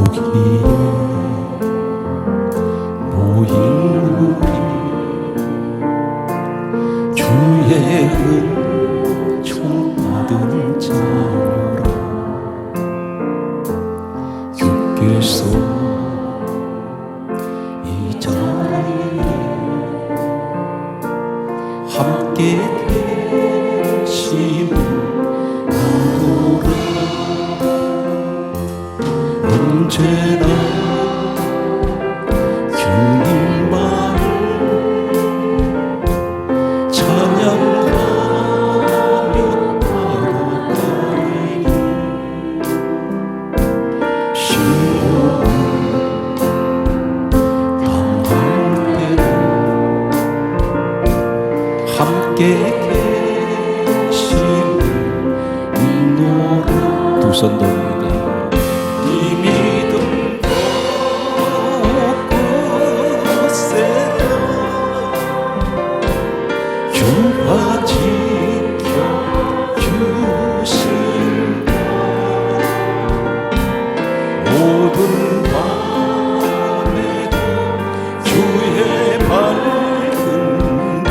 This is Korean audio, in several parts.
여기에 모인 우리 주의 은총 받은 자녀라. 주께서 이 자리에 함께 계심을 알노라. 언제나 주님만을 찬양하며 따라가리니 시험을 당할 때는 함께 계심을 믿노라. 두 손 돌립니다. 이 믿음 곳곳에다 주가 지켜주신다. 모든 밤에도 주의 밝은 빛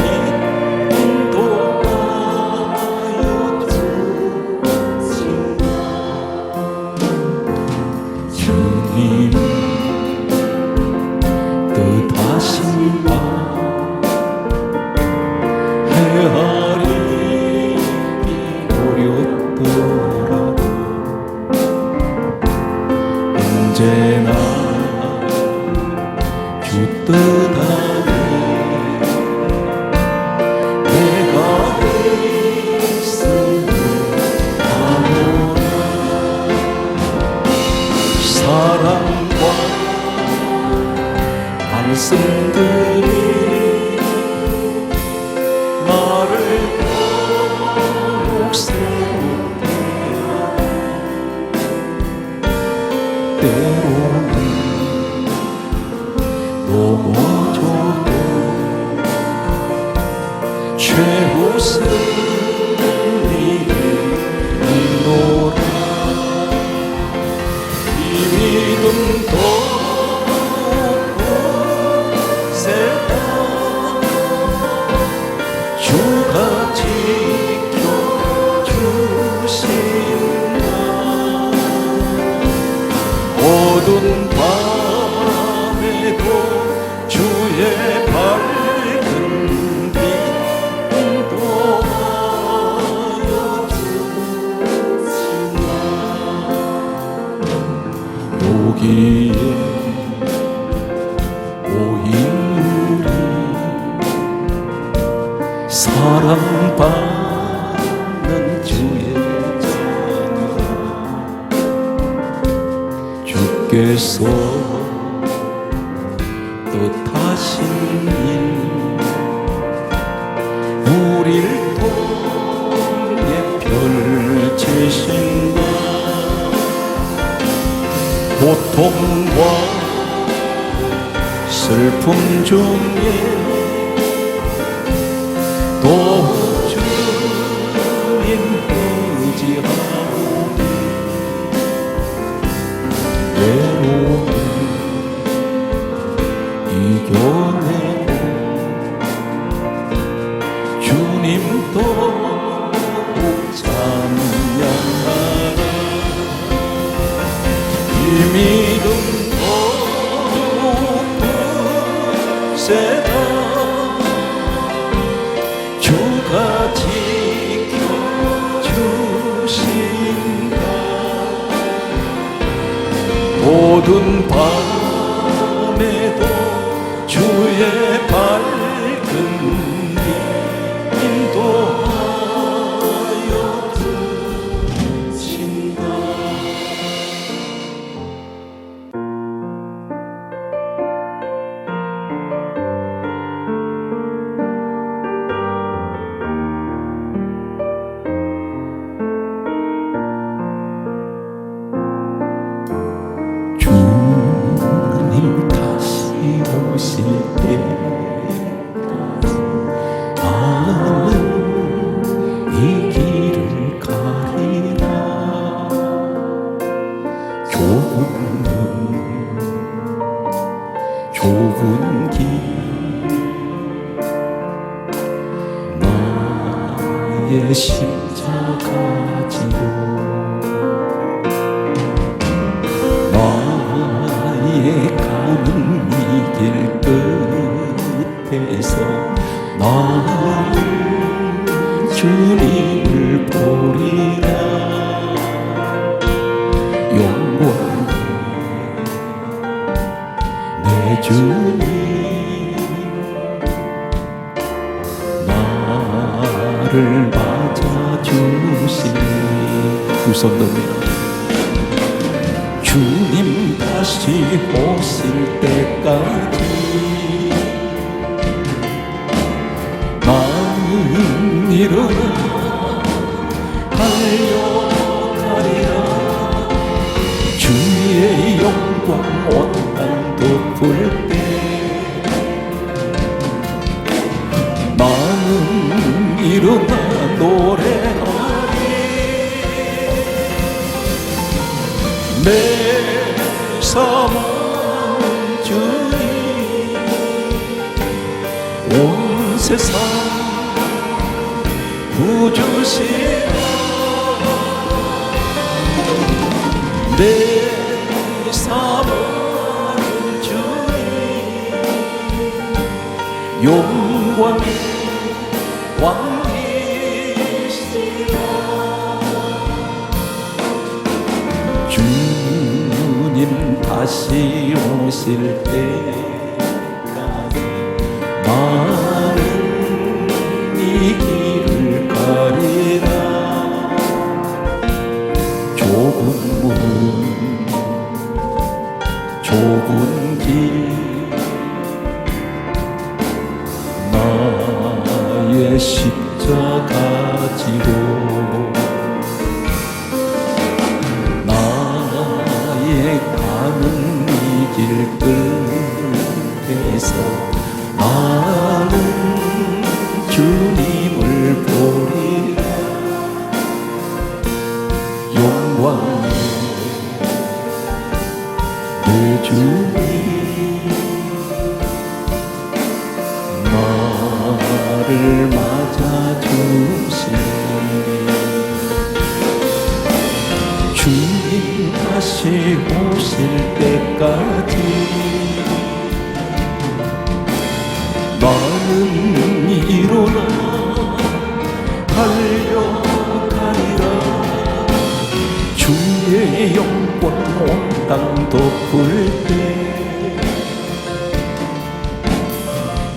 인도하여 주신다. 주님 뜻하신 바 헤아리기 어렵더라도 언제나 주 뜻 안에 내가 있음을 아노라. 사랑과 말씀들이 나를 더욱 새롭게 하네. 때로는 넘어져도 최후 승리를 믿노라. 이 믿음도 세다 주가 지켜주신다. 어두운 밤에도 주의 밝은 빛 인도하여 주신다. 여기에 모인 우리 사랑받는 주의 자녀. 주께서 뜻하신 일 우릴 통해 펼치신다. 고통과 슬픔 중에 또 주님 의지하오니 외로움을 이겨내고 주님 더욱 찬양하라. 이 믿음 곳곳에다 주가 지켜주신다. 모든 밤에도 주의 밝은 빛 인도하여 주신다. 주님 다시 오실 때까지 나는 이 길을 가리라. 조금은 나는 주님을 보리라. 영원 내 주님 나를 맞아주시네. 두 손 듭니다. 주님 다시 오실 때까지 나는 일어나 달려가리라. 주의 영광 온 땅 덮을 때 나는 일어나 노래하리. 내 삶은 주님 온 세상 구주시라. 내 삶은 주님 영광의 왕이시라. 주님 다시 오실 때까지 나는 이 길을 가리라. 좁은 문 좁은 길 나의 십자가 지고 나의 가는 이 길 끝에서 나는 주님을 보리라. 영광의 내 주님 나를 맞아주시네. 주님 다시 오실 때까지 나는 일어나 달려가리라. 주의 영광 온 땅 덮을 때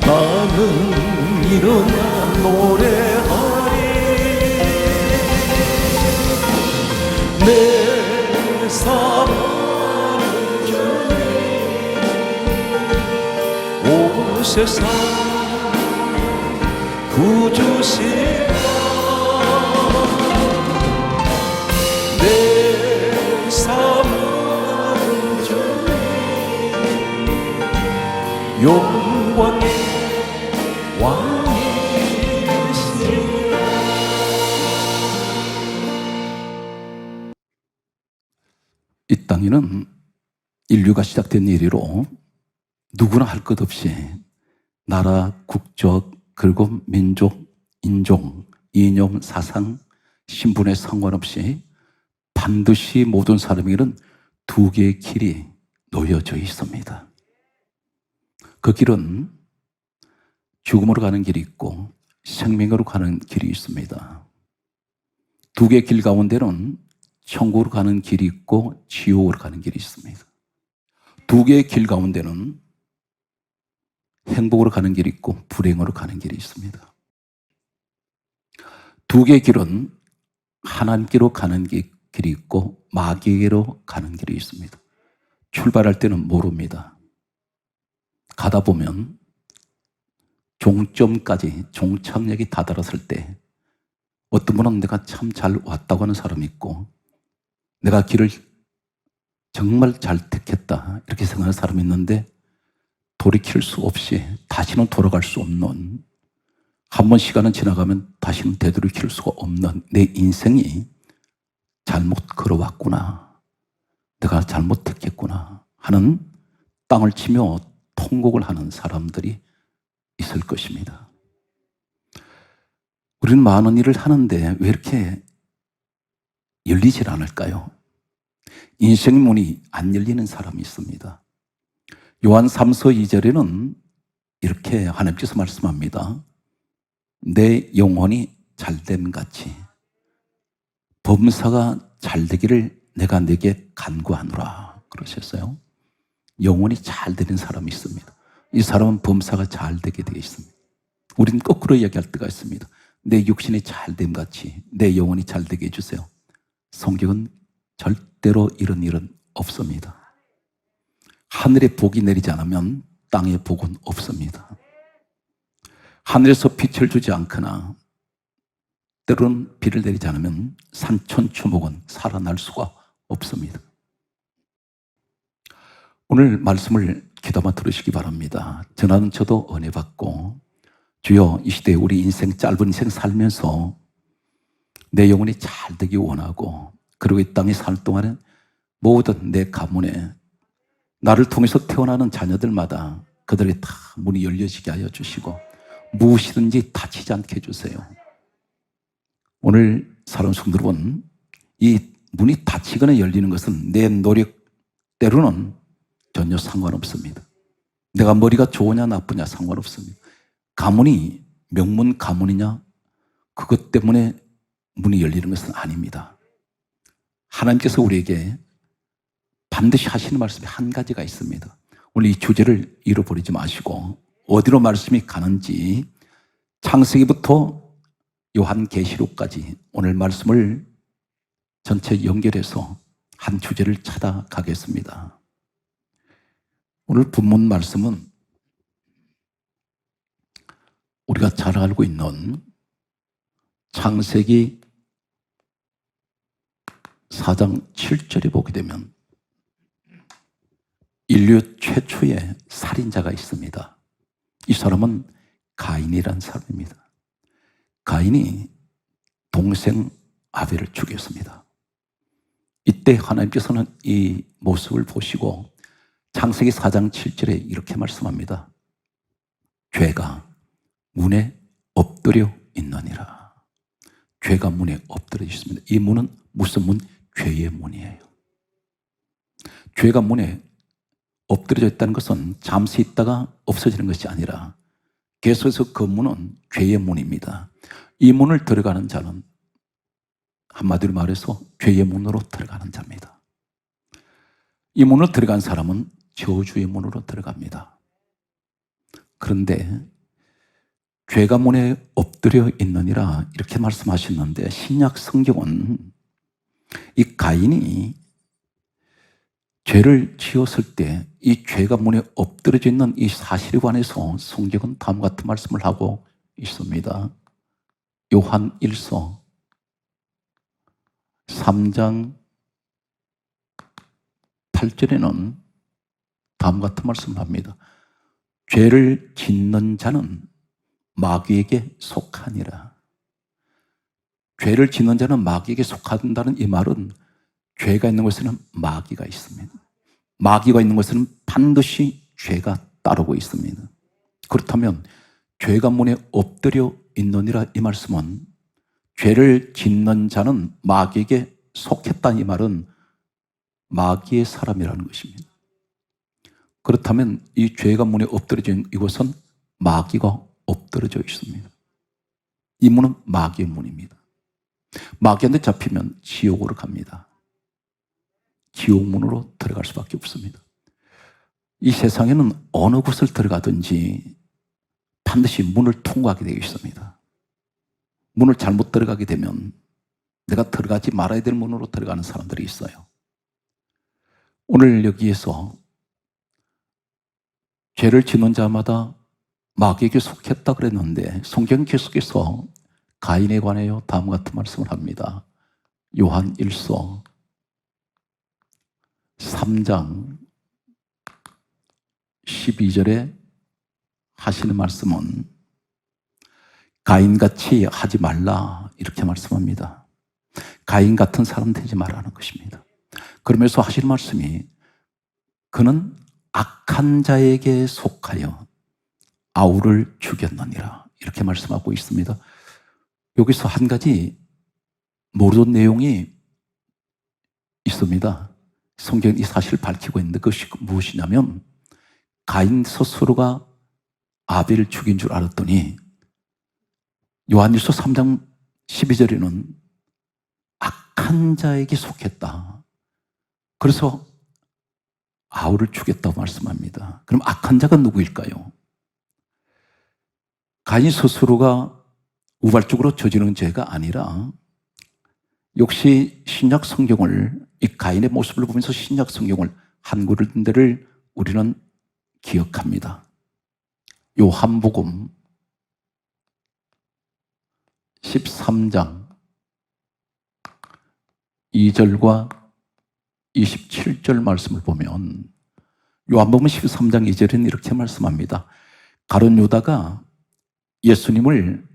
나는 일어나 노래하리. 내 삶은 주님 온 세상 구주시라. 내 삶은 주님 영광의 왕이시라. 이 땅에는 인류가 시작된 이래로 누구나 할 것 없이 나라, 국적, 그리고 민족, 인종, 이념, 사상, 신분에 상관없이 반드시 모든 사람에게는 두 개의 길이 놓여져 있습니다. 그 길은 죽음으로 가는 길이 있고 생명으로 가는 길이 있습니다. 두 개의 길 가운데는 천국으로 가는 길이 있고 지옥으로 가는 길이 있습니다. 두 개의 길 가운데는 행복으로 가는 길이 있고 불행으로 가는 길이 있습니다. 두 개의 길은 하나님께로 가는 길이 있고 마귀에게로 가는 길이 있습니다. 출발할 때는 모릅니다. 가다 보면 종점까지 종착역이 다다랐을 때 어떤 분은 내가 참 잘 왔다고 하는 사람이 있고 내가 길을 정말 잘 택했다 이렇게 생각하는 사람이 있는데 돌이킬 수 없이 다시는 돌아갈 수 없는, 한 번 시간은 지나가면 다시는 되돌이킬 수가 없는 내 인생이 잘못 걸어왔구나, 내가 잘못 택했구나 하는 땅을 치며 통곡을 하는 사람들이 있을 것입니다. 우리는 많은 일을 하는데 왜 이렇게 열리질 않을까요? 인생의 문이 안 열리는 사람이 있습니다. 요한 3서 2절에는 이렇게 하나님께서 말씀합니다. 내 영혼이 잘됨 같이 범사가 잘되기를 내가 네게 간구하노라 그러셨어요. 영혼이 잘되는 사람이 있습니다. 이 사람은 범사가 잘되게 되어 있습니다. 우리는 거꾸로 이야기할 때가 있습니다. 내 육신이 잘됨 같이 내 영혼이 잘되게 해주세요. 성경은 절대로 이런 일은 없습니다. 하늘에 복이 내리지 않으면 땅에 복은 없습니다. 하늘에서 빛을 주지 않거나 때로는 비를 내리지 않으면 산천초목은 살아날 수가 없습니다. 오늘 말씀을 귀담아 들으시기 바랍니다. 저는 저도 은혜 받고 주여 이 시대에 우리 인생 짧은 인생 살면서 내 영혼이 잘 되기 원하고 그리고 이 땅에 살 동안에 모든 내 가문에 나를 통해서 태어나는 자녀들마다 그들에게 다 문이 열려지게 하여 주시고 무엇이든지 다치지 않게 해주세요. 오늘 사랑하는 성도 여러분, 이 문이 닫히거나 열리는 것은 내 노력 때로는 전혀 상관없습니다. 내가 머리가 좋으냐 나쁘냐 상관없습니다. 가문이 명문 가문이냐 그것 때문에 문이 열리는 것은 아닙니다. 하나님께서 우리에게 반드시 하시는 말씀이 한 가지가 있습니다. 오늘 이 주제를 잃어버리지 마시고 어디로 말씀이 가는지 창세기부터 요한계시록까지 오늘 말씀을 전체 연결해서 한 주제를 찾아가겠습니다. 오늘 본문 말씀은 우리가 잘 알고 있는 창세기 4장 7절에 보게 되면 인류 최초의 살인자가 있습니다. 이 사람은 가인이라는 사람입니다. 가인이 동생 아벨을 죽였습니다. 이때 하나님께서는 이 모습을 보시고 창세기 4장 7절에 이렇게 말씀합니다. 죄가 문에 엎드려 있느니라. 죄가 문에 엎드려 있습니다. 이 문은 무슨 문? 죄의 문이에요. 죄가 문에 엎드려져 있다는 것은 잠시 있다가 없어지는 것이 아니라 계속해서 그 문은 죄의 문입니다. 이 문을 들어가는 자는 한마디로 말해서 죄의 문으로 들어가는 자입니다. 이 문으로 들어간 사람은 저주의 문으로 들어갑니다. 그런데 죄가 문에 엎드려 있느니라 이렇게 말씀하셨는데 신약 성경은 이 가인이 죄를 지었을 때 이 죄가 문에 엎드려져 있는 이 사실에 관해서 성경은 다음과 같은 말씀을 하고 있습니다. 요한 1서 3장 8절에는 다음과 같은 말씀을 합니다. 죄를 짓는 자는 마귀에게 속하니라. 죄를 짓는 자는 마귀에게 속한다는 이 말은 죄가 있는 곳에는 마귀가 있습니다. 마귀가 있는 곳에는 반드시 죄가 따르고 있습니다. 그렇다면 죄가 문에 엎드려 있느니라 이 말씀은 죄를 짓는 자는 마귀에게 속했다는 이 말은 마귀의 사람이라는 것입니다. 그렇다면 이 죄가 문에 엎드려져 있는 이곳은 마귀가 엎드려져 있습니다. 이 문은 마귀의 문입니다. 마귀한테 잡히면 지옥으로 갑니다. 지옥문으로 들어갈 수밖에 없습니다. 이 세상에는 어느 곳을 들어가든지 반드시 문을 통과하게 되어 있습니다. 문을 잘못 들어가게 되면 내가 들어가지 말아야 될 문으로 들어가는 사람들이 있어요. 오늘 여기에서 죄를 짓는 자마다 마귀에게 속했다 그랬는데 성경 계속해서 가인에 관하여 다음과 같은 말씀을 합니다. 요한 1서 3장 12절에 하시는 말씀은 가인같이 하지 말라 이렇게 말씀합니다. 가인 같은 사람 되지 말라는 것입니다. 그러면서 하시는 말씀이 그는 악한 자에게 속하여 아우를 죽였느니라 이렇게 말씀하고 있습니다. 여기서 한 가지 모르던 내용이 있습니다. 성경이 이 사실을 밝히고 있는데 그것이 무엇이냐면 가인 스스로가 아벨을 죽인 줄 알았더니 요한일서 3장 12절에는 악한 자에게 속했다. 그래서 아우를 죽였다고 말씀합니다. 그럼 악한 자가 누구일까요? 가인 스스로가 우발적으로 저지른 죄가 아니라, 역시 신약 성경을, 이 가인의 모습을 보면서 신약 성경을 한 군데를 우리는 기억합니다. 요한복음 13장 2절과 27절 말씀을 보면, 요한복음 13장 2절은 이렇게 말씀합니다. 가룟 유다가 예수님을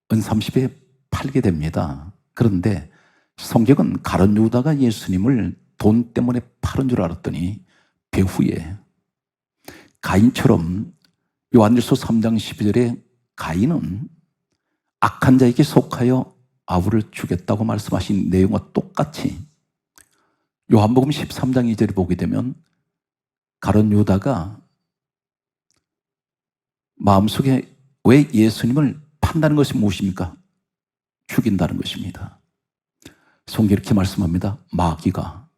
은30에 팔게 됩니다. 그런데 성경은 가룟 유다가 예수님을 돈 때문에 팔은 줄 알았더니 배후에 가인처럼 요한일서 3장 12절에 가인은 악한 자에게 속하여 아우를 죽였다고 말씀하신 내용과 똑같이 요한복음 13장 2절을 보게 되면 가룟 유다가 마음속에 왜 예수님을 판다는 것이 무엇입니까? 죽인다는 것입니다. 성경이 이렇게 말씀합니다. 마귀가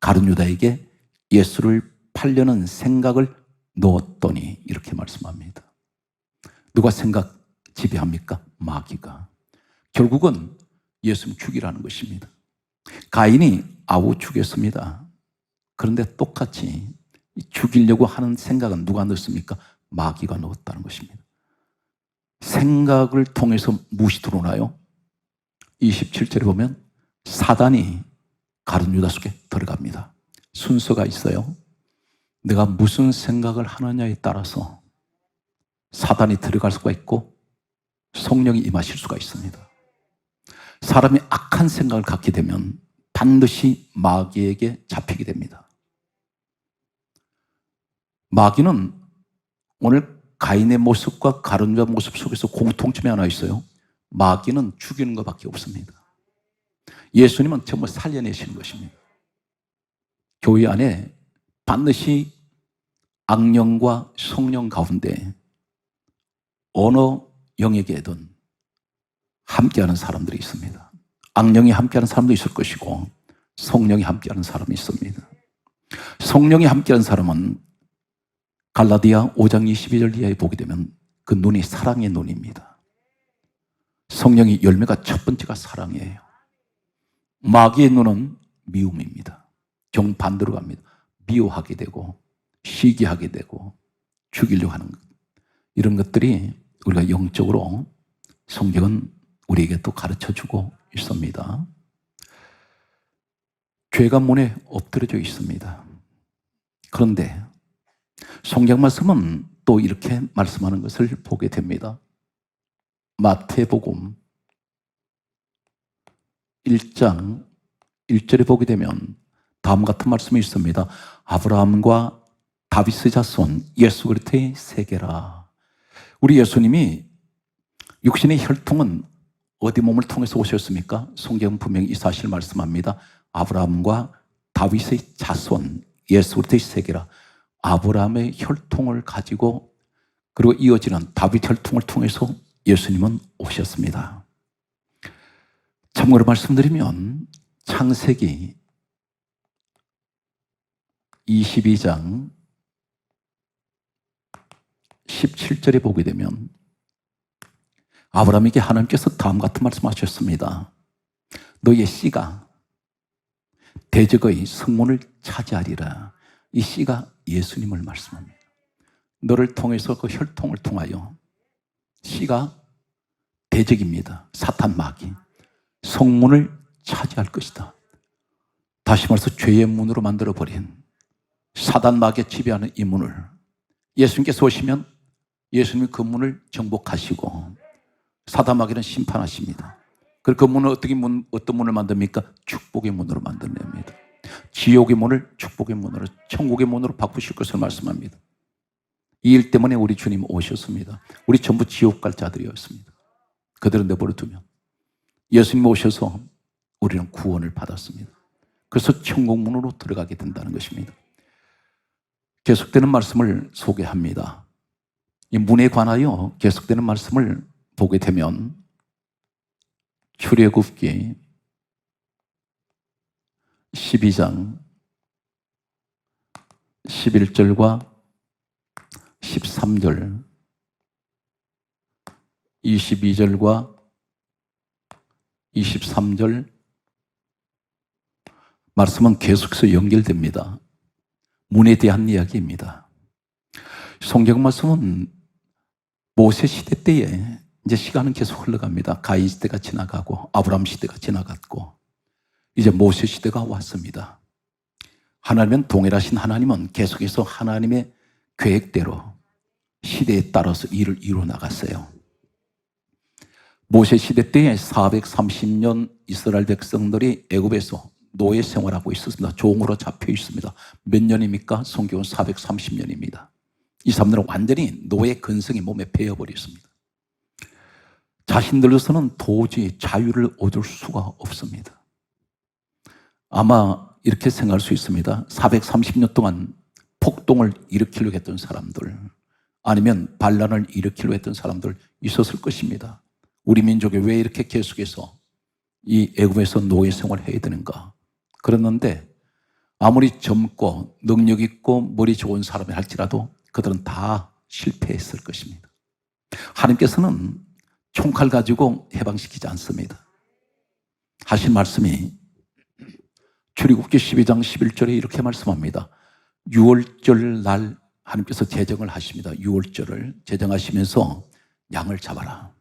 가룟 유다에게 예수를 팔려는 생각을 넣었더니, 이렇게 말씀합니다. 누가 생각 지배합니까? 마귀가. 결국은 예수님 죽이라는 것입니다. 가인이 아우 죽였습니다. 그런데 똑같이 죽이려고 하는 생각은 누가 넣었습니까? 마귀가 넣었다는 것입니다. 생각을 통해서 무엇이 들어오나요? 27절에 보면 사단이 가룟 유다 속에 들어갑니다. 순서가 있어요. 내가 무슨 생각을 하느냐에 따라서 사단이 들어갈 수가 있고 성령이 임하실 수가 있습니다. 사람이 악한 생각을 갖게 되면 반드시 마귀에게 잡히게 됩니다. 마귀는 오늘 가인의 모습과 가룟 유다 모습 속에서 공통점이 하나 있어요. 마귀는 죽이는 것밖에 없습니다. 예수님은 전부 살려내시는 것입니다. 교회 안에 반드시 악령과 성령 가운데 어느 영역에든 함께하는 사람들이 있습니다. 악령이 함께하는 사람도 있을 것이고 성령이 함께하는 사람이 있습니다. 성령이 함께하는 사람은 갈라디아 5장 22절 이하에 보게 되면 그 눈이 사랑의 눈입니다. 성령의 열매가 첫 번째가 사랑이에요. 마귀의 눈은 미움입니다. 정반대로 갑니다. 미워하게 되고 시기하게 되고 죽이려고 하는 것, 이런 것들이 우리가 영적으로 성경은 우리에게 또 가르쳐주고 있습니다. 죄가 문에 엎드려져 있습니다. 그런데 성경 말씀은 또 이렇게 말씀하는 것을 보게 됩니다. 마태복음 1장 1절에 보게 되면 다음 같은 말씀이 있습니다. 아브라함과 다윗의 자손 예수 그리스도의 세계라. 우리 예수님이 육신의 혈통은 어디 몸을 통해서 오셨습니까? 성경은 분명히 이 사실을 말씀합니다. 아브라함과 다윗의 자손 예수 그리스도의 세계라. 아브라함의 혈통을 가지고 그리고 이어지는 다윗 혈통을 통해서 예수님은 오셨습니다. 참고로 말씀드리면 창세기 22장 17절에 보게 되면 아브라함에게 하나님께서 다음 같은 말씀하셨습니다. 너의 씨가 대적의 성문을 차지하리라. 이 씨가 예수님을 말씀합니다. 너를 통해서 그 혈통을 통하여 씨가 대적입니다. 사탄 마귀 성문을 차지할 것이다. 다시 말해서 죄의 문으로 만들어버린 사단 마귀가 지배하는 이 문을 예수님께서 오시면 예수님이 그 문을 정복하시고 사단 마귀는 심판하십니다. 그리고 그 문은 어떤 문을 만듭니까? 축복의 문으로 만들어냅니다. 지옥의 문을 축복의 문으로, 천국의 문으로 바꾸실 것을 말씀합니다. 이 일 때문에 우리 주님 오셨습니다. 우리 전부 지옥 갈 자들이었습니다. 그들은 내버려 두면 예수님 오셔서 우리는 구원을 받았습니다. 그래서 천국 문으로 들어가게 된다는 것입니다. 계속되는 말씀을 소개합니다. 이 문에 관하여 계속되는 말씀을 보게 되면 출애굽기 12장 11절과 13절, 22절과 23절 말씀은 계속해서 연결됩니다. 문에 대한 이야기입니다. 성경 말씀은 모세 시대 때에 이제 시간은 계속 흘러갑니다. 가인 시대가 지나가고 아브라함 시대가 지나갔고 이제 모세 시대가 왔습니다. 하나님은 동일하신 하나님은 계속해서 하나님의 계획대로 시대에 따라서 일을 이루어 나갔어요. 모세 시대 때에 430년 이스라엘 백성들이 애굽에서 노예 생활하고 있었습니다. 종으로 잡혀 있습니다. 몇 년입니까? 성경은 430년입니다. 이 사람들은 완전히 노예 근성이 몸에 배어버렸습니다. 자신들로서는 도저히 자유를 얻을 수가 없습니다. 아마 이렇게 생각할 수 있습니다. 430년 동안 폭동을 일으키려고 했던 사람들, 아니면 반란을 일으키려고 했던 사람들 있었을 것입니다. 우리 민족이 왜 이렇게 계속해서 이 애굽에서 노예 생활을 해야 되는가? 그랬는데 아무리 젊고 능력 있고 머리 좋은 사람이 할지라도 그들은 다 실패했을 것입니다. 하나님께서는 총칼 가지고 해방시키지 않습니다. 하신 말씀이 출애굽기 12장 11절에 이렇게 말씀합니다. 유월절 날 하나님께서 제정을 하십니다. 유월절을 제정하시면서 양을 잡아라.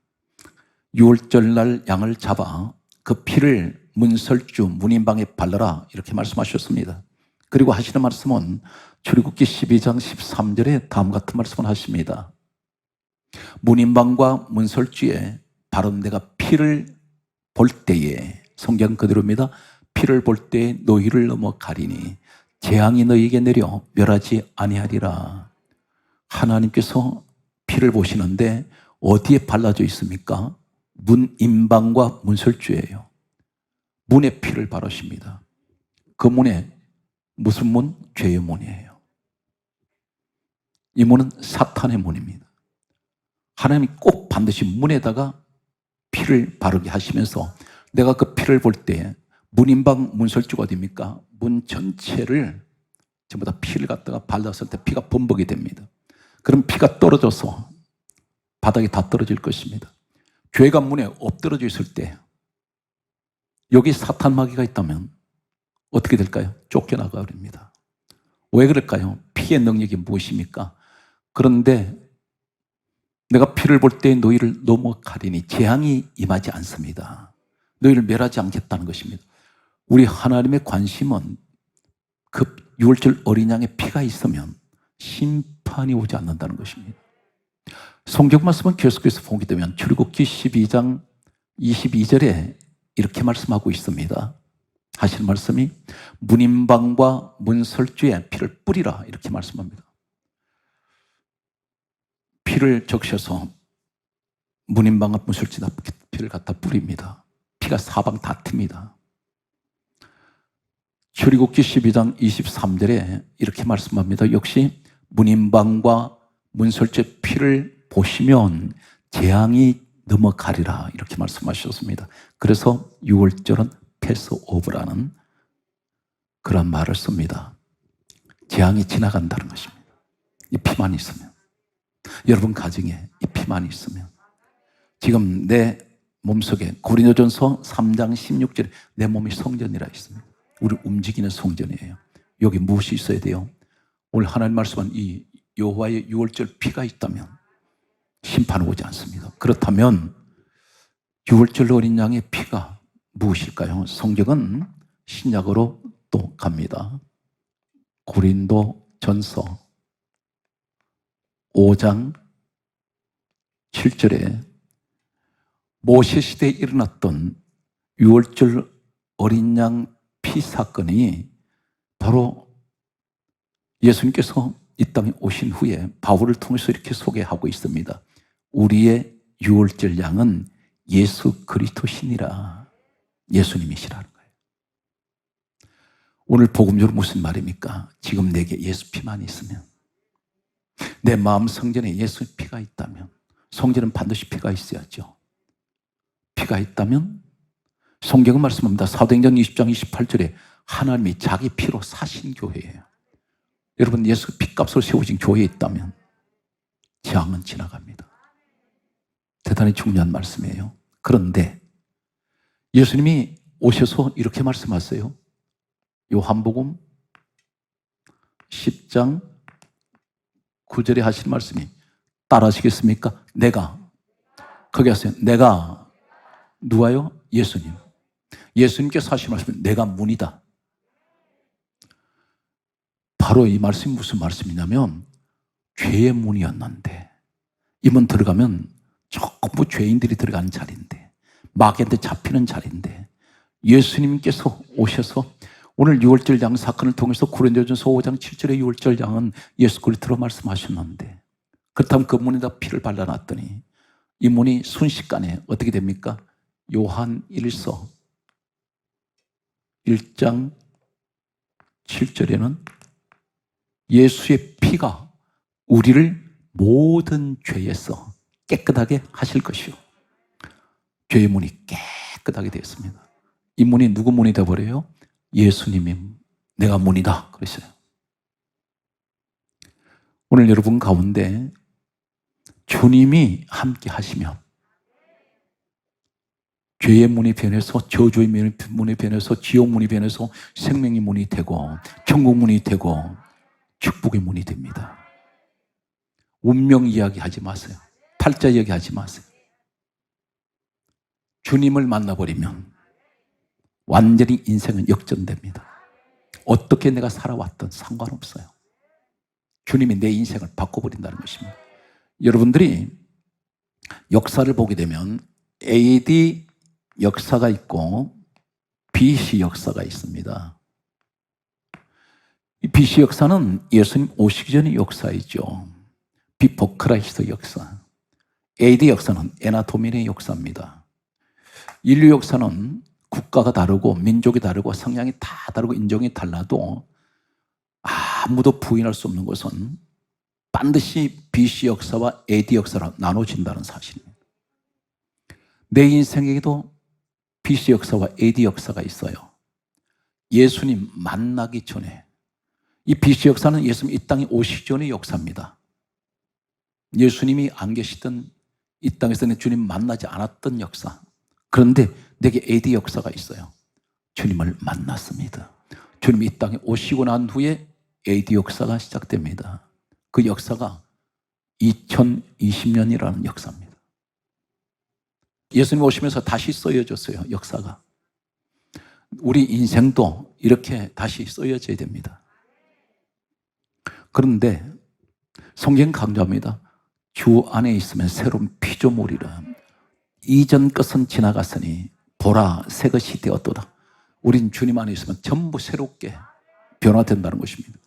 유월절 날 양을 잡아 그 피를 문설주 문인방에 발라라 이렇게 말씀하셨습니다. 그리고 하시는 말씀은 출애굽기 12장 13절에 다음 같은 말씀을 하십니다. 문인방과 문설주에 바른 내가 피를 볼 때에, 성경 그대로입니다. 피를 볼 때에 너희를 넘어가리니 재앙이 너희에게 내려 멸하지 아니하리라. 하나님께서 피를 보시는데 어디에 발라져 있습니까? 문인방과 문설주예요. 문에 피를 바르십니다. 그 문에 무슨 문? 죄의 문이에요. 이 문은 사탄의 문입니다. 하나님이 꼭 반드시 문에다가 피를 바르게 하시면서 내가 그 피를 볼 때 문인방 문설주가 어디입니까? 문 전체를 전부 다 피를 갖다가 발랐을 때 피가 범벅이 됩니다. 그럼 피가 떨어져서 바닥에 다 떨어질 것입니다. 죄가 문에 엎드러져 있을 때 여기 사탄 마귀가 있다면 어떻게 될까요? 쫓겨나가 버립니다. 왜 그럴까요? 피의 능력이 무엇입니까? 그런데 내가 피를 볼 때 너희를 넘어가리니 재앙이 임하지 않습니다. 너희를 멸하지 않겠다는 것입니다. 우리 하나님의 관심은 그 유월절 어린 양의 피가 있으면 심판이 오지 않는다는 것입니다. 성경 말씀은 계속해서 보게 되면 출애굽기 12장 22절에 이렇게 말씀하고 있습니다. 하시는 말씀이 문인방과 문설주에 피를 뿌리라 이렇게 말씀합니다. 피를 적셔서 문인방과 문설주에다 피를 갖다 뿌립니다. 피가 사방 다 틉니다. 출애굽기 12장 23절에 이렇게 말씀합니다. 역시 문인방과 문설주의 피를 보시면 재앙이 넘어가리라 이렇게 말씀하셨습니다. 그래서 6월절은 패스오브라는 그런 말을 씁니다. 재앙이 지나간다는 것입니다. 이 피만 있으면, 여러분 가정에 이 피만 있으면, 지금 내 몸속에 고린도전서 3장 16절에 내 몸이 성전이라 있습니다. 우리 움직이는 성전이에요. 여기 무엇이 있어야 돼요? 오늘 하나님 말씀한 이 여호와의 유월절 피가 있다면 심판 오지 않습니다. 그렇다면 유월절 어린 양의 피가 무엇일까요? 성경은 신약으로 또 갑니다. 고린도전서 5장 7절에 모세 시대에 일어났던 유월절 어린 양 피 사건이 바로 예수님께서 이 땅에 오신 후에 바울을 통해서 이렇게 소개하고 있습니다. 우리의 유월절 양은 예수 그리스도시니라. 예수님이시라는 거예요. 오늘 복음적으로 무슨 말입니까? 지금 내게 예수 피만 있으면, 내 마음 성전에 예수 피가 있다면, 성전은 반드시 피가 있어야죠. 피가 있다면 성경은 말씀합니다. 사도행전 20장 28절에 하나님이 자기 피로 사신 교회예요. 여러분, 예수 피값으로 세워진 교회에 있다면 재앙은 지나갑니다. 대단히 중요한 말씀이에요. 그런데 예수님이 오셔서 이렇게 말씀하세요. 요한복음 10장 9절에 하신 말씀이 따라하시겠습니까? 내가, 거기 하세요. 내가 누가요? 예수님. 예수님께서 하신 말씀은 내가 문이다. 바로 이 말씀이 무슨 말씀이냐면 죄의 문이었는데 이 문 들어가면 전부 죄인들이 들어가는 자리인데 마귀한테 잡히는 자리인데 예수님께서 오셔서 오늘 유월절양 사건을 통해서 고린도전서 5장 7절의 유월절양은 예수 그리스도로 말씀하셨는데 그렇다면 그 문에다 피를 발라놨더니 이 문이 순식간에 어떻게 됩니까? 요한 1서 1장 7절에는 예수의 피가 우리를 모든 죄에서 깨끗하게 하실 것이요. 죄의 문이 깨끗하게 되었습니다. 이 문이 누구 문이 되어버려요? 예수님이 내가 문이다 그러셔요. 오늘 여러분 가운데 주님이 함께 하시면 죄의 문이 변해서 저주의 문이 변해서 지옥 문이 변해서 생명의 문이 되고 천국 문이 되고 축복의 문이 됩니다. 운명 이야기하지 마세요. 팔자 이야기하지 마세요. 주님을 만나버리면 완전히 인생은 역전됩니다. 어떻게 내가 살아왔든 상관없어요. 주님이 내 인생을 바꿔버린다는 것입니다. 여러분들이 역사를 보게 되면 AD 역사가 있고 BC 역사가 있습니다. 이 BC 역사는 예수님 오시기 전의 역사이죠. 비포 크라이스트 역사. AD 역사는 에나토민의 역사입니다. 인류 역사는 국가가 다르고 민족이 다르고 성향이 다 다르고 인종이 달라도 아무도 부인할 수 없는 것은 반드시 BC 역사와 AD 역사로 나눠진다는 사실입니다. 내 인생에게도 BC 역사와 AD 역사가 있어요. 예수님 만나기 전에 이 BC 역사는 예수님 이 땅에 오시기 전의 역사입니다. 예수님이 안 계시던 이 땅에서는 주님 만나지 않았던 역사. 그런데 내게 AD 역사가 있어요. 주님을 만났습니다. 주님이 이 땅에 오시고 난 후에 AD 역사가 시작됩니다. 그 역사가 2020년이라는 역사입니다. 예수님 오시면서 다시 쓰여졌어요, 역사가. 우리 인생도 이렇게 다시 쓰여져야 됩니다. 그런데 성경 강조합니다. 주 안에 있으면 새로운 피조물이라. 이전 것은 지나갔으니 보라 새 것이 되었도다. 우린 주님 안에 있으면 전부 새롭게 변화된다는 것입니다.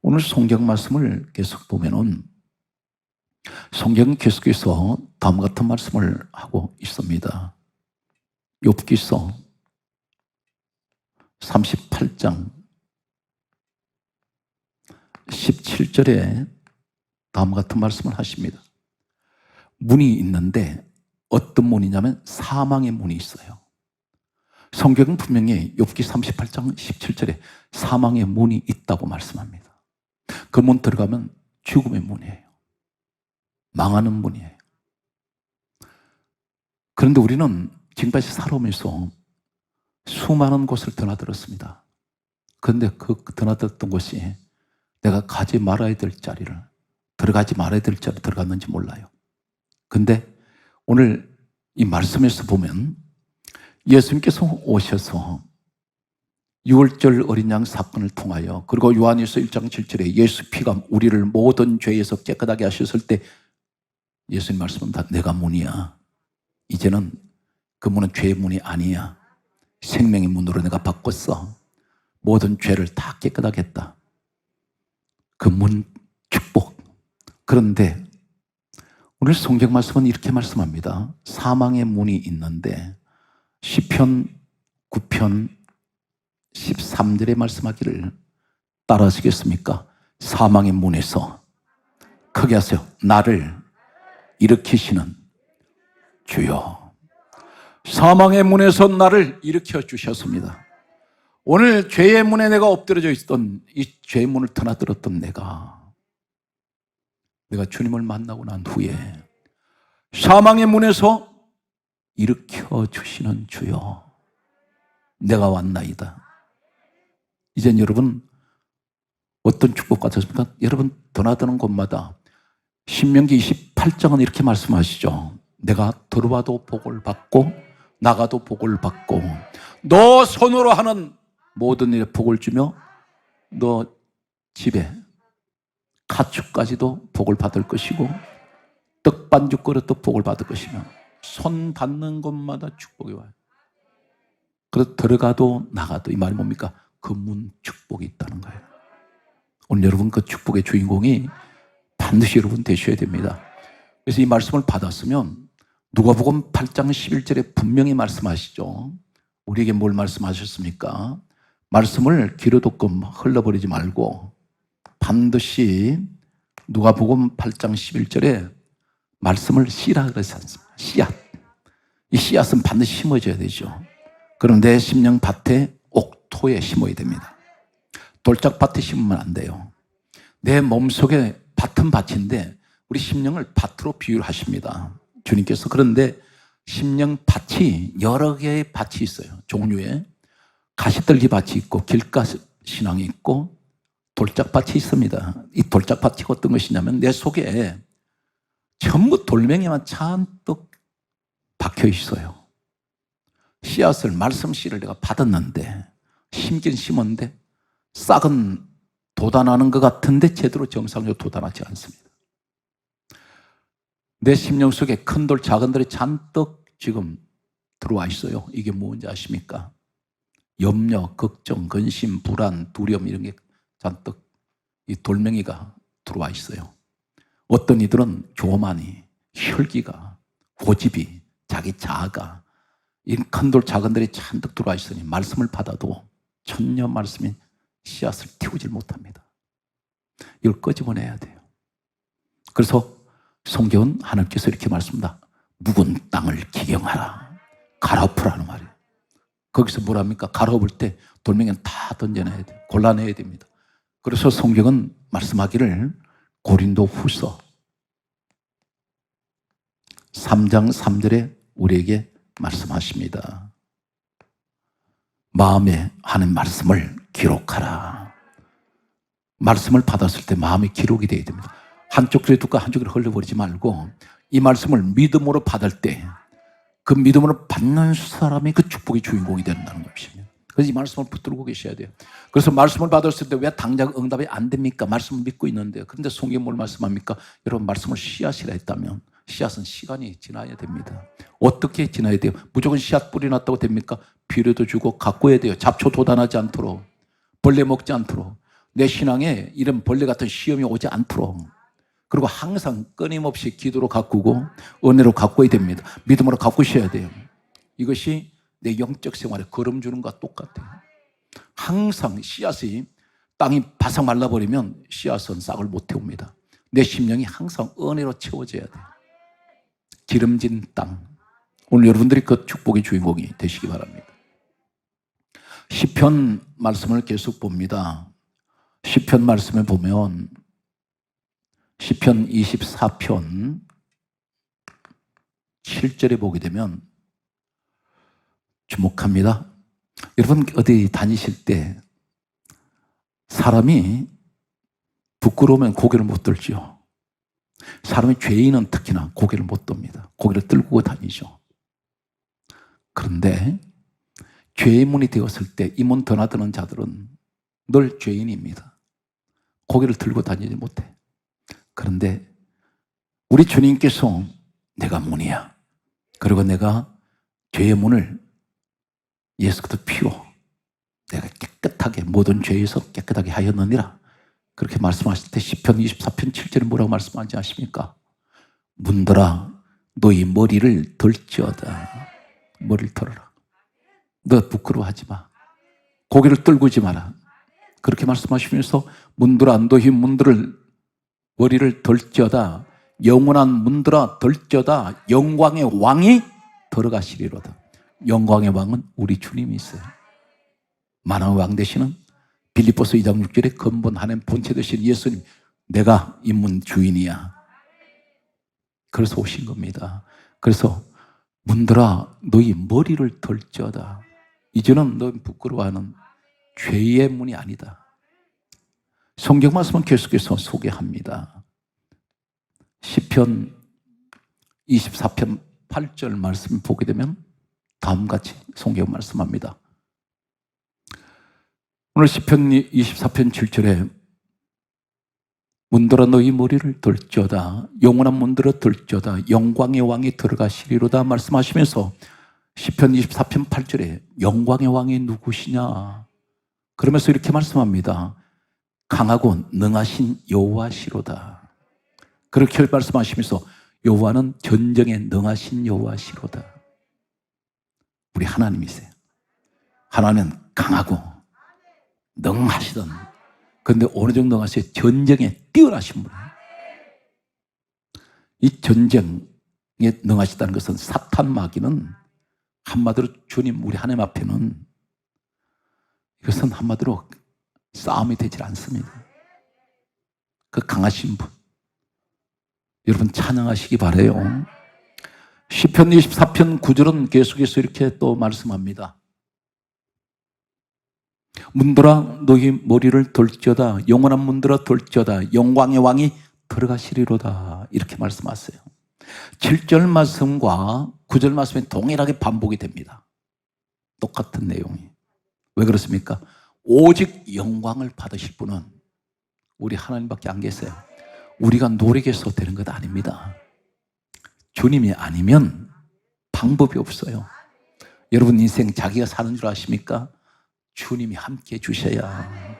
오늘 성경 말씀을 계속 보면은 성경은 계속해서 다음과 같은 말씀을 하고 있습니다. 욥기서 38장 17절에 다음과 같은 말씀을 하십니다. 문이 있는데 어떤 문이냐면 사망의 문이 있어요. 성경은 분명히 욥기 38장 17절에 사망의 문이 있다고 말씀합니다. 그 문 들어가면 죽음의 문이에요. 망하는 문이에요. 그런데 우리는 지금까지 살아오면서 수많은 곳을 드나들었습니다. 그런데 그 드나들었던 곳이 내가 가지 말아야 될 자리를, 들어가지 말아야 될 자리를 들어갔는지 몰라요. 근데 오늘 이 말씀에서 보면 예수님께서 오셔서 유월절 어린 양 사건을 통하여 그리고 요한일서 1장 7절에 예수 피가 우리를 모든 죄에서 깨끗하게 하셨을 때 예수님 말씀합니다. 내가 문이야. 이제는 그 문은 죄의 문이 아니야. 생명의 문으로 내가 바꿨어. 모든 죄를 다 깨끗하게 했다. 그 문 축복. 그런데 오늘 성경 말씀은 이렇게 말씀합니다. 사망의 문이 있는데 시편 9편 13절에 말씀하기를 따라하시겠습니까? 사망의 문에서 크게 하세요. 나를 일으키시는 주여. 사망의 문에서 나를 일으켜 주셨습니다. 오늘 죄의 문에 내가 엎드려져 있던 이 죄의 문을 드나들었던 내가 주님을 만나고 난 후에 사망의 문에서 일으켜 주시는 주여, 내가 왔나이다. 이젠 여러분 어떤 축복 같았습니까? 여러분 드나드는 곳마다 신명기 28장은 이렇게 말씀하시죠. 내가 들어와도 복을 받고 나가도 복을 받고 너 손으로 하는 모든 일에 복을 주며 너 집에 가축까지도 복을 받을 것이고 떡반죽 그릇도 복을 받을 것이며 손 닿는 곳마다 축복이 와요. 그래서 들어가도 나가도 이 말이 뭡니까? 그 문 축복이 있다는 거예요. 오늘 여러분 그 축복의 주인공이 반드시 여러분 되셔야 됩니다. 그래서 이 말씀을 받았으면 누가복음 8장 11절에 분명히 말씀하시죠. 우리에게 뭘 말씀하셨습니까? 말씀을 기르도끔 흘러버리지 말고 반드시 누가복음 8장 11절에 말씀을 씨라 그래서 않습니다. 씨앗. 이 씨앗은 반드시 심어져야 되죠. 그럼 내 심령 밭에 옥토에 심어야 됩니다. 돌짝밭에 심으면 안 돼요. 내 몸속에 밭은 밭인데 우리 심령을 밭으로 비유를 하십니다. 주님께서. 그런데 심령 밭이 여러 개의 밭이 있어요. 종류의 가시떨기 밭이 있고 길가 신앙이 있고 돌짝밭이 있습니다. 이 돌짝밭이 어떤 것이냐면 내 속에 전부 돌멩이만 잔뜩 박혀 있어요. 씨앗을, 말씀 씨를 내가 받았는데 심긴 심었는데 싹은 돋아나는 것 같은데 제대로 정상적으로 돋아나지 않습니다. 내 심령 속에 큰 돌, 작은 돌이 잔뜩 지금 들어와 있어요. 이게 뭔지 아십니까? 염려, 걱정, 근심, 불안, 두려움 이런 게 잔뜩 이 돌멩이가 들어와 있어요. 어떤 이들은 교만이, 혈기가, 고집이, 자기 자아가 이 큰 돌, 작은 돌이 잔뜩 들어와 있으니 말씀을 받아도 전혀 말씀이 씨앗을 틔우질 못합니다. 이걸 끄집어내야 돼요. 그래서 성경은 하나님께서 이렇게 말씀합니다. 묵은 땅을 기경하라. 갈아엎으라는 말이에요. 거기서 뭐랍니까? 갈아엎을 때 돌멩이는 다 던져내야 돼요. 골라내야 됩니다. 그래서 성경은 말씀하기를 고린도 후서 3장 3절에 우리에게 말씀하십니다. 마음에 하는 말씀을 기록하라. 말씀을 받았을 때 마음에 기록이 되어야 됩니다. 한쪽 귀에 듣고 한쪽 귀로 흘려버리지 말고 이 말씀을 믿음으로 받을 때 그 믿음으로 받는 사람이 그 축복의 주인공이 된다는 것입니다. 그래서 이 말씀을 붙들고 계셔야 돼요. 그래서 말씀을 받았을 때 왜 당장 응답이 안 됩니까? 말씀을 믿고 있는데. 그런데 성경이 뭘 말씀합니까? 여러분 말씀을 씨앗이라 했다면 씨앗은 시간이 지나야 됩니다. 어떻게 지나야 돼요? 무조건 씨앗 뿌리 놨다고 됩니까? 비료도 주고 가꿔야 돼요. 잡초 돋아나지 않도록, 벌레 먹지 않도록, 내 신앙에 이런 벌레 같은 시험이 오지 않도록. 그리고 항상 끊임없이 기도로 가꾸고 은혜로 가꿔야 됩니다. 믿음으로 가꾸셔야 돼요. 이것이 내 영적 생활에 걸음 주는 것과 똑같아요. 항상 씨앗이 땅이 바싹 말라버리면 씨앗은 싹을 못 태웁니다. 내 심령이 항상 은혜로 채워져야 돼요. 기름진 땅. 오늘 여러분들이 그 축복의 주인공이 되시기 바랍니다. 시편 말씀을 계속 봅니다. 시편 말씀에 보면 시편 24편 7절에 보게 되면 주목합니다. 여러분 어디 다니실 때 사람이 부끄러우면 고개를 못 들죠. 사람이 죄인은 특히나 고개를 못 듭니다. 고개를 들고 다니죠. 그런데 죄의 문이 되었을 때 이 문 드나드는 자들은 늘 죄인입니다. 고개를 들고 다니지 못해. 그런데 우리 주님께서 내가 문이야. 그리고 내가 죄의 문을 예수 그리스도 피로 내가 깨끗하게 모든 죄에서 깨끗하게 하였느니라. 그렇게 말씀하실 때 시편 24편 7절에 뭐라고 말씀하지 않습니까? 문들아 너희 머리를 들지어다. 머리를 털어라. 너 부끄러워하지 마. 고개를 떨구지 마라. 그렇게 말씀하시면서 문들아 너희 문들을 머리를 들지어다. 영원한 문들아 들쩌다 영광의 왕이 들어가시리로다. 영광의 왕은 우리 주님이세요. 만왕의 왕 되시는 빌립보서 2장 6절에 근본 하나님 본체 되신 예수님, 내가 이 문 주인이야. 그래서 오신 겁니다. 그래서 문들아 너희 머리를 들쩌다. 이제는 너 부끄러워하는 죄의 문이 아니다. 성경 말씀은 계속해서 소개합니다. 시편 24편 8절 말씀 보게 되면 다음같이 성경 말씀합니다. 오늘 시편 24편 7절에 문들어 너희 머리를 들쩌다 영원한 문들어 들쩌다 영광의 왕이 들어가시리로다 말씀하시면서 시편 24편 8절에 영광의 왕이 누구시냐 그러면서 이렇게 말씀합니다. 강하고 능하신 여호와시로다. 그렇게 말씀하시면서 여호와는 전쟁에 능하신 여호와시로다. 우리 하나님이세요. 하나님은 강하고 능하시던, 그런데 어느 정도 가서 전쟁에 뛰어나신 분이에요. 이 전쟁에 능하시다는 것은 사탄 마귀는 한마디로 주님 우리 하나님 앞에는 이것은 한마디로 싸움이 되질 않습니다. 그 강하신 분 여러분 찬양하시기 바라요. 시편 24편 9절은 계속해서 이렇게 또 말씀합니다. 문들아 너희 머리를 들쩌다 영원한 문들아 들쩌다 영광의 왕이 들어가시리로다 이렇게 말씀하세요. 7절 말씀과 9절 말씀이 동일하게 반복이 됩니다. 똑같은 내용이. 왜 그렇습니까? 오직 영광을 받으실 분은 우리 하나님밖에 안 계세요. 우리가 노력해서 되는 것 아닙니다. 주님이 아니면 방법이 없어요. 여러분 인생 자기가 사는 줄 아십니까? 주님이 함께 해주셔야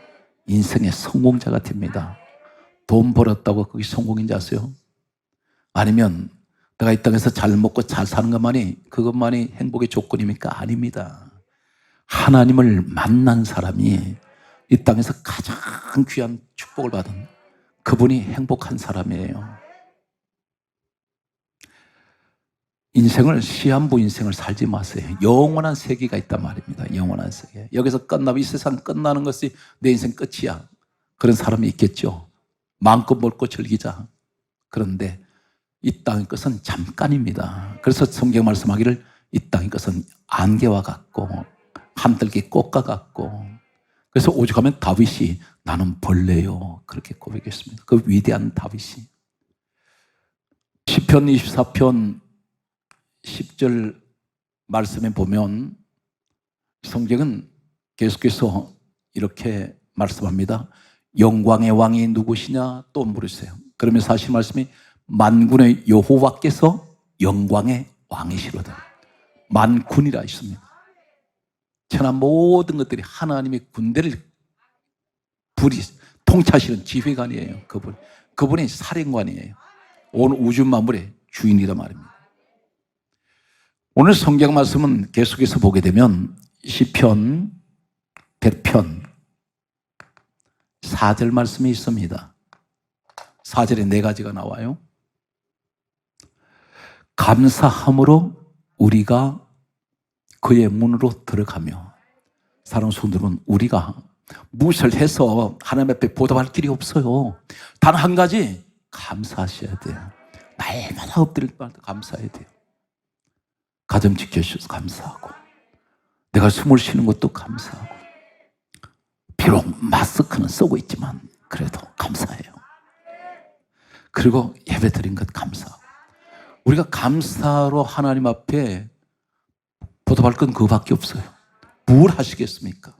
인생의 성공자가 됩니다. 돈 벌었다고 그게 성공인지 아세요? 아니면 내가 이 땅에서 잘 먹고 잘 사는 그것만이 행복의 조건입니까? 아닙니다. 하나님을 만난 사람이 이 땅에서 가장 귀한 축복을 받은 그분이 행복한 사람이에요. 인생을 시한부 인생을 살지 마세요. 영원한 세계가 있단 말입니다. 영원한 세계. 여기서 끝나면 이 세상 끝나는 것이 내 인생 끝이야. 그런 사람이 있겠죠. 마음껏 먹고 즐기자. 그런데 이 땅의 것은 잠깐입니다. 그래서 성경 말씀하기를 이 땅의 것은 안개와 같고 한들기 꽃과 같고, 그래서 오죽하면 다윗이 나는 벌레요 그렇게 고백했습니다. 그 위대한 다윗이. 시편 24편 10절 말씀에 보면 성경은 계속해서 이렇게 말씀합니다. 영광의 왕이 누구시냐 또 물으세요. 그러면서 하신 말씀이 만군의 여호와께서 영광의 왕이시로다. 만군이라 했습니다. 천하 모든 것들이 하나님의 군대를 통치하시는 지휘관이에요. 그분이 사령관이에요. 온 우주 만물의 주인이란 말입니다. 오늘 성경 말씀은 계속해서 보게 되면 시편 100편 4절 말씀이 있습니다. 4절에 4가지가 나와요. 감사함으로 우리가 그의 문으로 들어가며, 사랑하는 성도는 우리가 무엇을 해서 하나님 앞에 보답할 길이 없어요. 단 한 가지, 감사하셔야 돼요. 날마다 엎드릴 때마다 감사해야 돼요. 가정 지켜주셔서 감사하고, 내가 숨을 쉬는 것도 감사하고, 비록 마스크는 쓰고 있지만 그래도 감사해요. 그리고 예배 드린 것 감사하고, 우리가 감사로 하나님 앞에 보답할 건 그거밖에 없어요. 뭘 하시겠습니까?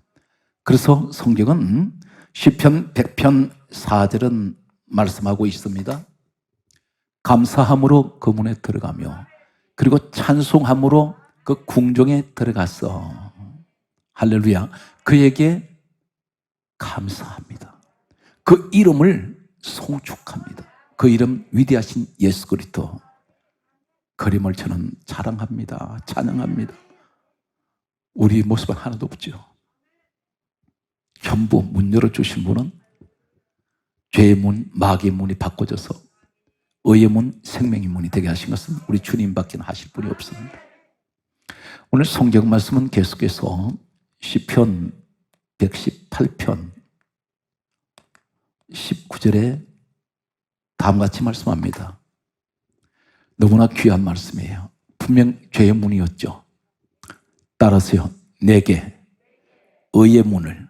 그래서 성경은 시편 100편 4절은 말씀하고 있습니다. 감사함으로 그 문에 들어가며, 그리고 찬송함으로 그 궁정에 들어가서, 할렐루야, 그에게 감사합니다. 그 이름을 송축합니다. 그 이름 위대하신 예수 그리스도, 그림을 저는 자랑합니다. 찬양합니다. 우리 모습은 하나도 없죠. 전부 문 열어주신 분은 죄의 문, 마귀의 문이 바꿔져서 의의 문, 생명의 문이 되게 하신 것은 우리 주님밖에 하실 분이 없습니다. 오늘 성경 말씀은 계속해서 시편 118편 19절에 다음과 같이 말씀합니다. 너무나 귀한 말씀이에요. 분명 죄의 문이었죠. 따라서요, 내게 의의 문을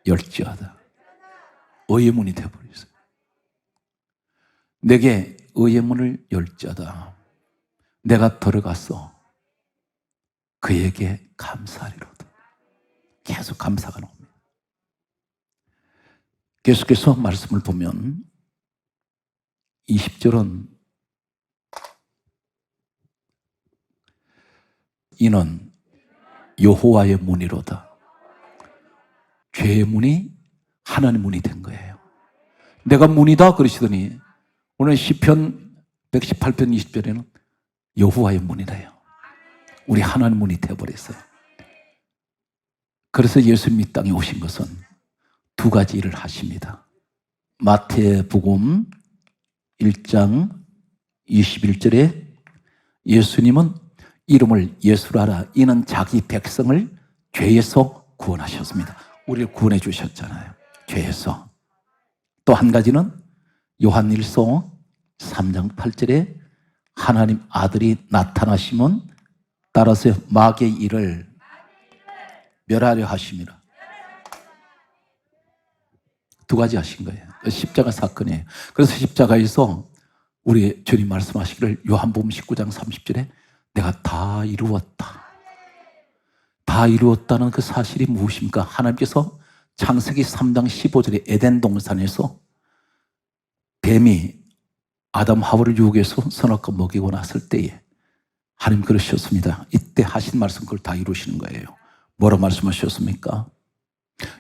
열지어다. 의의 문이 되어버렸어요. 내게 의의 문을 열지어다. 내가 들어가서 그에게 감사하리로다. 계속 감사가 나옵니다. 계속해서 말씀을 보면 20절은 이는 여호와의 문이로다. 죄의 문이 하나님의 문이 된 거예요. 내가 문이다 그러시더니 오늘 시편 118편 20절에는 여호와의 문이래요. 우리 하나님 문이 되어버렸어요. 그래서 예수님 이 땅에 오신 것은 두 가지 일을 하십니다. 마태복음 1장 21절에 예수님은 이름을 예수라 하라. 이는 자기 백성을 죄에서 구원하셨습니다. 우리를 구원해 주셨잖아요. 죄에서. 또 한 가지는 요한일서 3장 8절에 하나님 아들이 나타나시면 따라서 마귀의 일을 멸하려 하심이라. 두 가지 하신 거예요. 십자가 사건이에요. 그래서 십자가에서 우리 주님 말씀하시기를 요한복음 19장 30절에 내가 다 이루었다. 다 이루었다는 그 사실이 무엇입니까? 하나님께서 창세기 3장 15절에 에덴 동산에서 뱀이 아담 하와를 유혹해서 선악과 먹이고 났을 때에 하나님 그러셨습니다. 이때 하신 말씀 그걸 다 이루시는 거예요. 뭐라 말씀하셨습니까?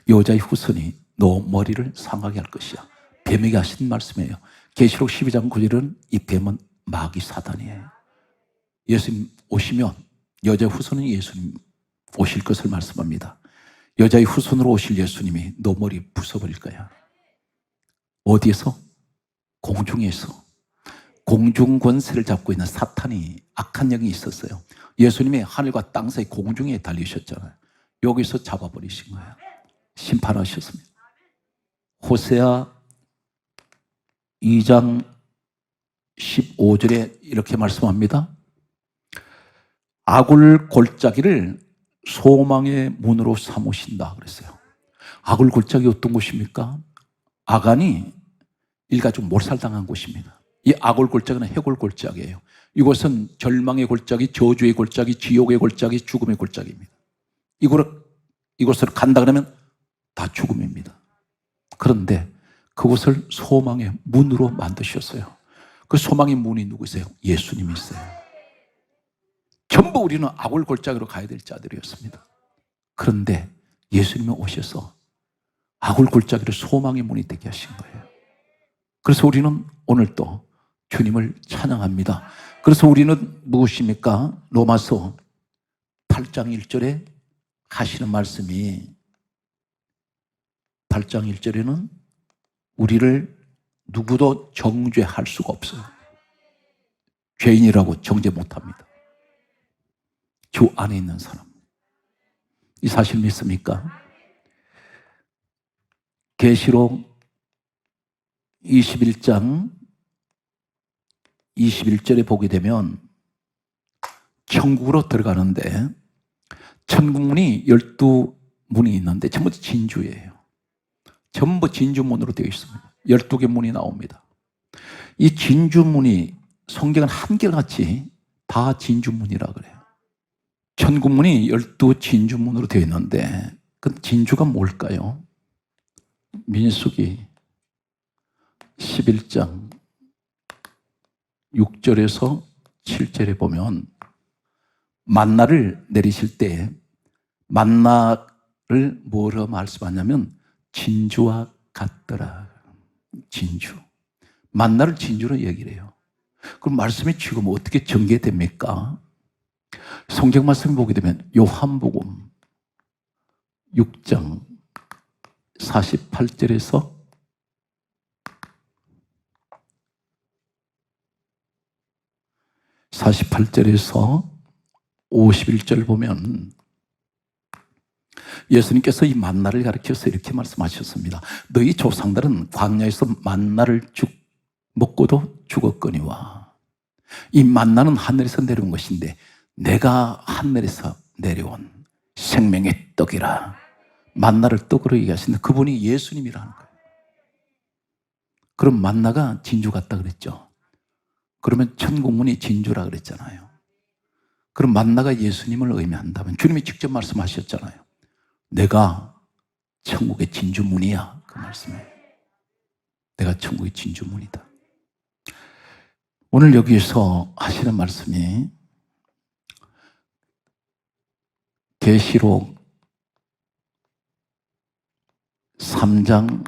여자의 후손이 너 머리를 상하게 할 것이야. 뱀에게 하신 말씀이에요. 계시록 12장 9절은 이 뱀은 마귀 사단이에요. 예수님 오시면 여자의 후손은 예수님 오실 것을 말씀합니다. 여자의 후손으로 오실 예수님이 너 머리 부숴버릴 거야. 어디에서? 공중에서. 공중 권세를 잡고 있는 사탄이 악한 영이 있었어요. 예수님이 하늘과 땅 사이 공중에 달리셨잖아요. 여기서 잡아버리신 거예요. 심판하셨습니다. 호세아 2장 15절에 이렇게 말씀합니다. 아굴 골짜기를 소망의 문으로 삼으신다 그랬어요. 아굴 골짜기 어떤 곳입니까? 아간이 일가족 몰살당한 곳입니다. 이 아굴 골짜기는 해골 골짜기예요. 이곳은 절망의 골짜기, 저주의 골짜기, 지옥의 골짜기, 죽음의 골짜기입니다. 이곳을 간다 그러면 다 죽음입니다. 그런데 그곳을 소망의 문으로 만드셨어요. 그 소망의 문이 누구세요? 예수님이세요. 전부 우리는 아굴 골짜기로 가야 될 자들이었습니다. 그런데 예수님이 오셔서 아굴 골짜기를 소망의 문이 되게 하신 거예요. 그래서 우리는 오늘 또 주님을 찬양합니다. 그래서 우리는 무엇입니까? 로마서 8장 1절에 하시는 말씀이 8장 1절에는 우리를 누구도 정죄할 수가 없어요. 죄인이라고 정죄 못합니다. 주 안에 있는 사람. 이 사실 믿습니까? 계시록 21장 21절에 보게 되면 천국으로 들어가는데 천국문이 12문이 있는데 전부 진주예요. 전부 진주문으로 되어 있습니다. 12개 문이 나옵니다. 이 진주문이 성경은 한결같이 다 진주문이라 그래요. 천국문이 12 진주문으로 되어 있는데 그 진주가 뭘까요? 민수기 11장 6절에서 7절에 보면 만나를 내리실 때 만나를 뭐라고 말씀하냐면 진주와 같더라. 진주. 만나를 진주로 얘기를 해요. 그럼 말씀이 지금 어떻게 전개됩니까? 성경 말씀 보게 되면 요한복음 6장 48절에서 48절에서 51절 보면 예수님께서 이 만나를 가르쳐서 이렇게 말씀하셨습니다. 너희 조상들은 광야에서 만나를 먹고도 죽었거니와 이 만나는 하늘에서 내려온 것인데 내가 하늘에서 내려온 생명의 떡이라. 만나를 떡으로 얘기하시는데 그분이 예수님이라는 거예요. 그럼 만나가 진주 같다 그랬죠. 그러면 천국문이 진주라 그랬잖아요. 그럼 만나가 예수님을 의미한다면 주님이 직접 말씀하셨잖아요. 내가 천국의 진주문이야. 그 말씀이에요. 내가 천국의 진주문이다. 오늘 여기에서 하시는 말씀이 계시록 3장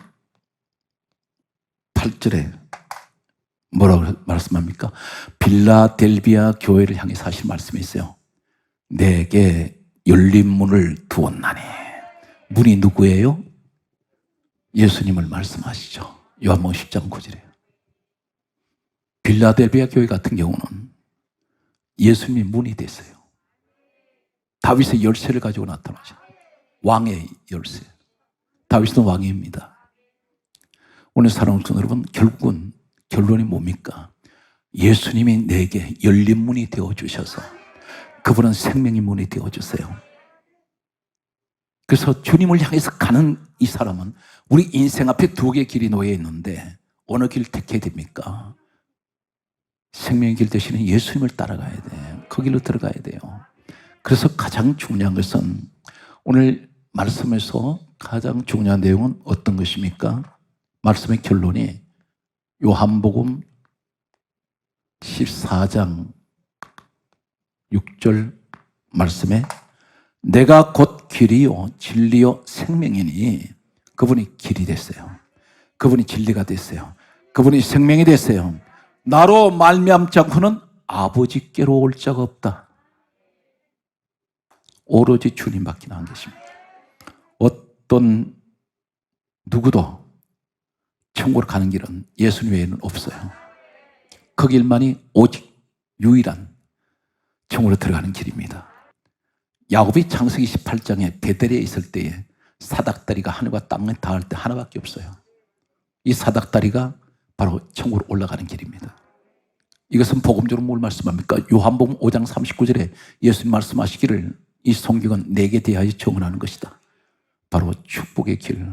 8절에 뭐라고 말씀합니까? 빌라델비아 교회를 향해서 하신 말씀이 있어요. 내게 열린 문을 두었나니. 문이 누구예요? 예수님을 말씀하시죠. 요한복음 10장 9절에. 빌라델비아 교회 같은 경우는 예수님이 문이 됐어요. 다윗의 열쇠를 가지고 나타나죠. 왕의 열쇠. 다윗은 왕입니다. 오늘 사랑하는 여러분, 결국은 결론이 뭡니까? 예수님이 내게 열린 문이 되어주셔서 그분은 생명의 문이 되어주세요. 그래서 주님을 향해서 가는 이 사람은 우리 인생 앞에 두 개의 길이 놓여 있는데 어느 길 택해야 됩니까? 생명의 길 되시는 예수님을 따라가야 돼. 그 길로 들어가야 돼요. 그래서 가장 중요한 것은 오늘 말씀에서 가장 중요한 내용은 어떤 것입니까? 말씀의 결론이 요한복음 14장 6절 말씀에 내가 곧 길이요 진리요 생명이니 그분이 길이 됐어요. 그분이 진리가 됐어요. 그분이 생명이 됐어요. 나로 말미암지 않고는 아버지께로 올 자가 없다. 오로지 주님밖에 안 계십니다. 어떤 누구도 천국으로 가는 길은 예수님 외에는 없어요. 그 길만이 오직 유일한 천국으로 들어가는 길입니다. 야곱이 창세기 18장에 베델에 있을 때에 사닥다리가 하늘과 땅에 닿을 때 하나밖에 없어요. 이 사닥다리가 바로 천국으로 올라가는 길입니다. 이것은 복음적으로 뭘 말씀합니까? 요한복음 5장 39절에 예수님 말씀하시기를 이 성경은 내게 대하여 증언하는 것이다. 바로 축복의 길,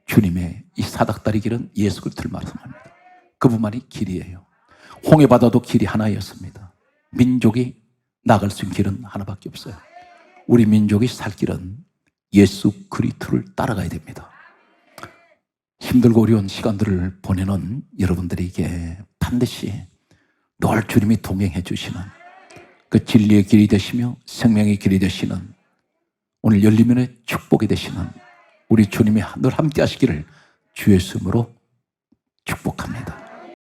주님의 이 사닥다리 길은 예수 그리스도를 말씀합니다. 그분만이 길이에요. 홍해바다도 길이 하나였습니다. 민족이 나갈 수 있는 길은 하나밖에 없어요. 우리 민족이 살 길은 예수 그리스도를 따라가야 됩니다. 힘들고 어려운 시간들을 보내는 여러분들에게 반드시 늘 주님이 동행해 주시는 그 진리의 길이 되시며 생명의 길이 되시는 오늘 열리면의 축복이 되시는 우리 주님이 늘 함께 하시기를 주 예수 이름으로